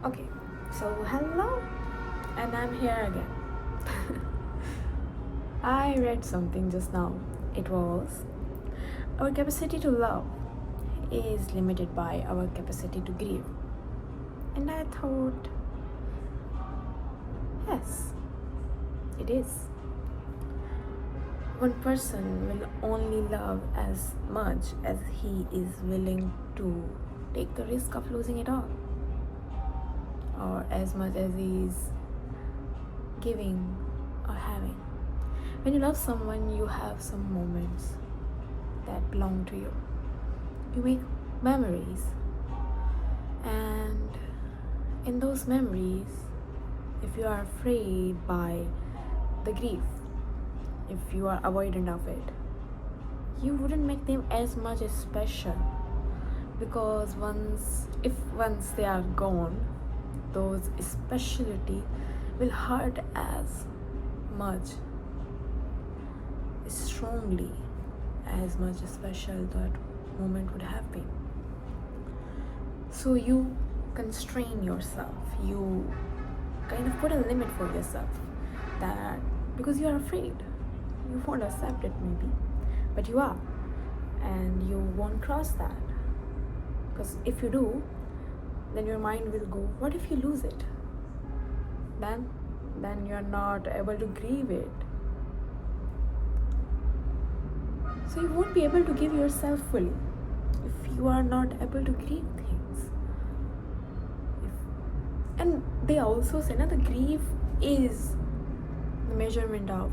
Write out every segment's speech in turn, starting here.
Okay, so hello, and I'm here again. I read something just now. It was our capacity to love is limited by our capacity to grieve. And I thought, yes, it is. One person will only love as much as he is willing to take the risk of losing it all, or as much as he is giving or having. When you love someone, you have some moments that belong to you. You make memories, and in those memories, if you are afraid by the grief, if you are avoidant of it, you wouldn't make them as much as special, because once they are gone, those speciality will hurt as much strongly as much special that moment would have been. So you constrain yourself, you kind of put a limit for yourself, that because you are afraid, you won't accept it maybe, but you are, and you won't cross that, because if you do, then your mind will go, what if you lose it? Then you're not able to grieve it. So you won't be able to give yourself fully if you are not able to grieve things. And they also say that the grief is the measurement of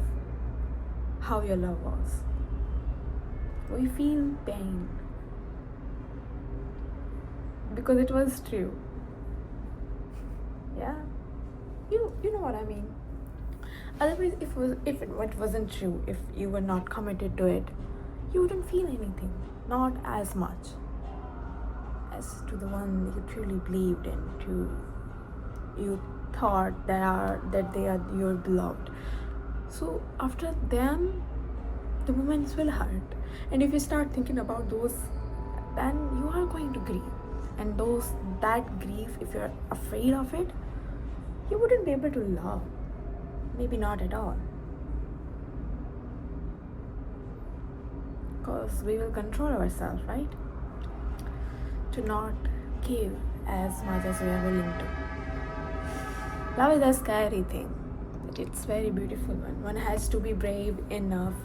how your love was. We feel pain because it was true. Yeah, you know what I mean. Otherwise, if it wasn't true, if you were not committed to it, you wouldn't feel anything, not as much as to the one you truly believed in, you thought that they are your beloved. So after them, the moments will hurt, and if you start thinking about those, then you are going to grieve. And that grief, if you're afraid of it, you wouldn't be able to love, maybe not at all, because we will control ourselves, right, to not give as much as we are willing to. Love is a scary thing, but it's very beautiful one. One has to be brave enough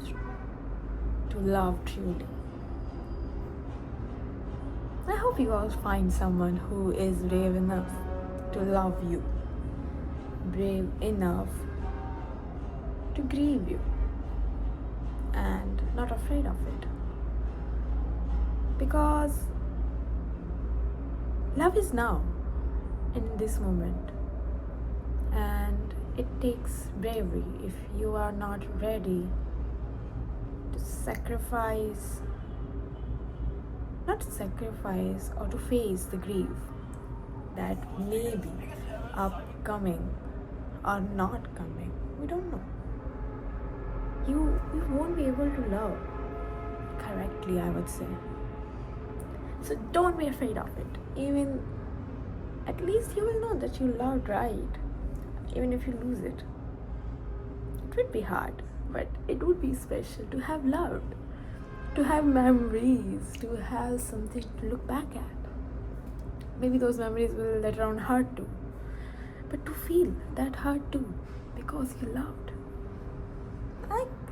to love truly. I hope you all find someone who is brave enough to love you, brave enough to grieve you, and not afraid of it. Because love is now, in this moment, and it takes bravery. If you are not ready to sacrifice, not to sacrifice or to face the grief that may be upcoming or not coming, we don't know. You won't be able to love correctly, I would say. So don't be afraid of it. Even at least you will know that you loved right. Even if you lose it, it would be hard, but it would be special to have loved, to have memories, to have something to look back at. Maybe those memories will later on hurt too, but to feel that hurt too because you loved,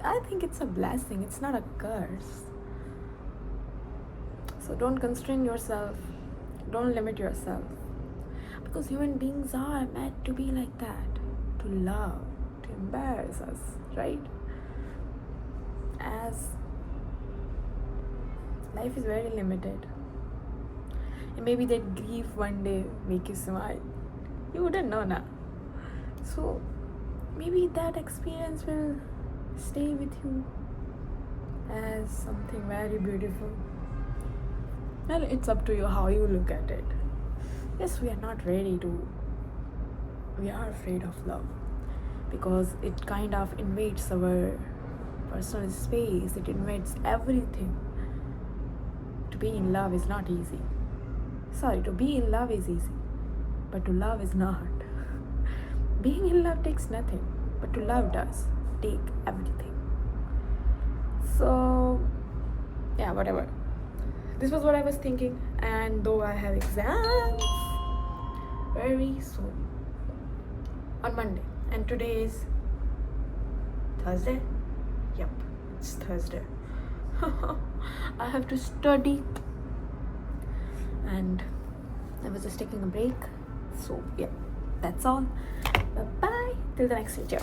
I think it's a blessing, it's not a curse. So don't constrain yourself, don't limit yourself, because human beings are meant to be like that, to love, to embarrass us, right? As life is very limited, and maybe that grief one day make you smile, you wouldn't know now. So maybe that experience will stay with you as something very beautiful. Well, it's up to you how you look at it. Yes, we are not ready to, we are afraid of love because it kind of invades our personal space, it invades everything. To be in love is not easy. Sorry, to be in love is easy, but to love is not. Being in love takes nothing, but to love does take everything. So, yeah, whatever. This was what I was thinking, and though I have exams very soon on Monday, and today is Thursday. Yep, it's Thursday. I have to study, and I was just taking a break. So yeah, that's all. Bye bye till the next video.